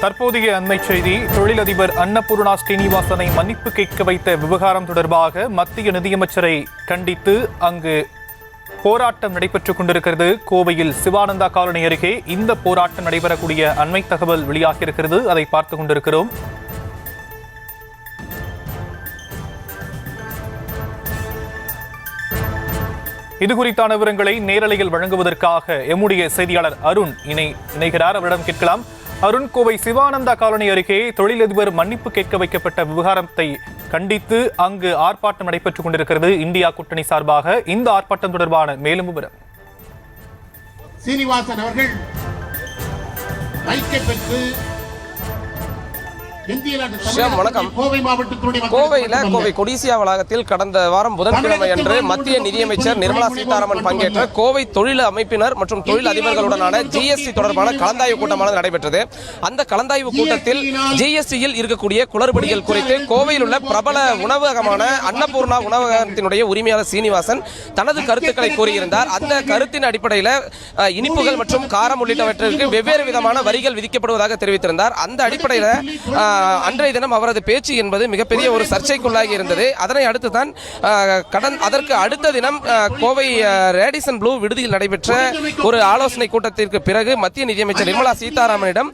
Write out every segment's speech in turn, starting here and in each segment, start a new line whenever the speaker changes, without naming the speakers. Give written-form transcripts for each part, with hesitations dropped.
தற்போதைய அண்மை செய்தி. தொழிலதிபர் அன்னபூர்ணா ஸ்ரீனிவாசனை மன்னிப்பு கேட்க வைத்த விவகாரம் தொடர்பாக மத்திய நிதியமைச்சரை கண்டித்து அங்கு போராட்டம் நடைபெற்றுக் கொண்டிருக்கிறது. கோவையில் சிவானந்தா காலனி அருகே இந்த போராட்டம் நடைபெறக்கூடிய அண்மை தகவல் வெளியாகியிருக்கிறது. அதை பார்த்துக் கொண்டிருக்கிறோம். இது குறித்தான விவரங்களை நேரலையில் வழங்குவதற்காக எம்முடைய செய்தியாளர் அருண் இணைகிறார். அவரிடம் கேட்கலாம். அருண், கோவை சிவானந்தா காலனி அருகே தொழிலதிபர் மன்னிப்பு கேட்க வைக்கப்பட்ட விவகாரத்தை கண்டித்து அங்கு ஆர்ப்பாட்டம் நடைபெற்றுக் கொண்டிருக்கிறது இந்தியா கூட்டணி சார்பாக. இந்த ஆர்ப்பாட்டம் தொடர்பான மேலும் விவரம்.
சீனிவாசன் அவர்கள்
வணக்கம். கோவையில் கோவை கொடிசியா வளாகத்தில் கடந்த வாரம் புதன்கிழமை அன்று மத்திய நிதியமைச்சர் நிர்மலா சீதாராமன் பங்கேற்ற கோவை தொழில் அமைப்பினர் மற்றும் தொழில் அதிபர்களுடனான ஜிஎஸ்டி தொடர்பான கலந்தாய்வு கூட்டமானது நடைபெற்றது. அந்த கலந்தாய்வு கூட்டத்தில் ஜிஎஸ்டியில் இருக்கக்கூடிய குளறுபடிகள் குறித்து கோவையில் உள்ள பிரபல உணவகமான அன்னபூர்ணா உணவகத்தினுடைய உரிமையாளர் சீனிவாசன் தனது கருத்துக்களை கூறியிருந்தார். அந்த கருத்தின் அடிப்படையில் இனிப்புகள் மற்றும் காரம் உள்ளிட்டவற்றிற்கு வெவ்வேறு விதமான வரிகள் விதிக்கப்படுவதாக தெரிவித்திருந்தார். அந்த அடிப்படையில் அன்றைய தினம் அவரது பேச்சு என்பது மிகப்பெரிய ஒரு சர்ச்சைக்குள்ளாகி இருந்தது. அதனை அடுத்துதான் அதற்கு அடுத்த தினம் கோவை ரேடிசன் ப்ளூ விடுதியில் நடைபெற்ற ஒரு ஆலோசனை கூட்டத்திற்கு பிறகு மத்திய நிதியமைச்சர் நிர்மலா சீதாராமனிடம்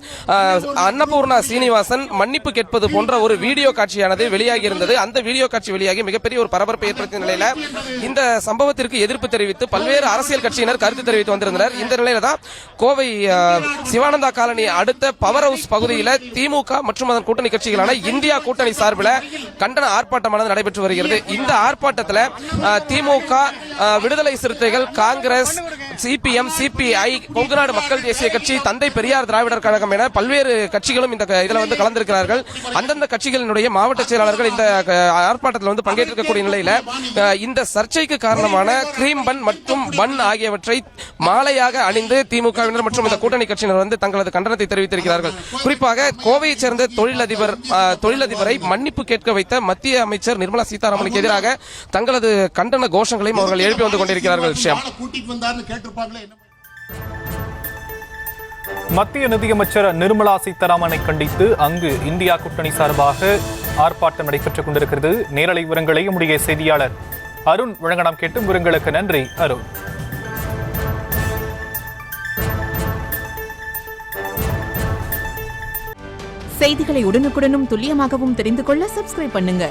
அன்னபூர்ணா சீனிவாசன் மன்னிப்பு கேட்பது போன்ற ஒரு வீடியோ காட்சியானது வெளியாகி இருந்தது. அந்த வீடியோ காட்சி வெளியாகி மிகப்பெரிய ஒரு பரபரப்பை ஏற்படுத்திய நிலையில இந்த சம்பவத்திற்கு எதிர்ப்பு தெரிவித்து பல்வேறு அரசியல் கட்சியினர் கருத்து தெரிவித்து வந்திருந்தனர். இந்த நிலையில தான் கோவை சிவானந்தா காலனி அடுத்த பவர் ஹவுஸ் பகுதியில் திமுக மற்றும் அதன் கூட்டணி கட்சிகளான இந்தியா கூட்டணி சார்பில் கண்டன ஆர்ப்பாட்டமானது நடைபெற்று வருகிறது. இந்த ஆர்ப்பாட்டத்தில் திமுக, விடுதலை சிறுத்தைகள், காங்கிரஸ், சிபிஎம், சிபிஐ, கொங்குநாடு மக்கள் தேசிய கட்சி, தந்தை பெரியார் திராவிடர் கழகம் என பல்வேறு கட்சிகளும் இந்த இதில் கலந்திருக்கிறார்கள். அந்தந்த கட்சிகளினுடைய மாவட்ட செயலாளர்கள் இந்த ஆர்ப்பாட்டத்தில் பங்கேற்கக்கூடிய நிலையில இந்த சர்ச்சைக்கு காரணமான கிரீம் பன் மற்றும் பன் ஆகியவற்றை மாலையாக அணிந்து திமுகவினர் மற்றும் இந்த கூட்டணி கட்சியினர் தங்களது கண்டனத்தை தெரிவித்திருக்கிறார்கள். குறிப்பாக கோவையை சேர்ந்த தொழிலதிபரை மன்னிப்பு கேட்க வைத்த மத்திய அமைச்சர் நிர்மலா சீதாராமனுக்கு எதிராக தங்களது கண்டன கோஷங்களையும் அவர்கள் எழுப்பி வந்து கொண்டிருக்கிறார்கள்.
மத்திய நிதியமைச்சர் நிர்மலா சீதாராமனை கண்டித்து அங்கு இந்தியா கூட்டணி சார்பாக ஆர்ப்பாட்டம் நடைபெற்றுக் கொண்டிருக்கிறது. நேரலை விவரங்களை நம்முடைய செய்தியாளர் அருண் வழங்க நாம் கேட்டும் விவரங்களுக்கு நன்றி அருண்.
செய்திகளை உடனுக்குடனும் துல்லியமாகவும் தெரிந்து கொள்ள சப்ஸ்கிரைப் பண்ணுங்க.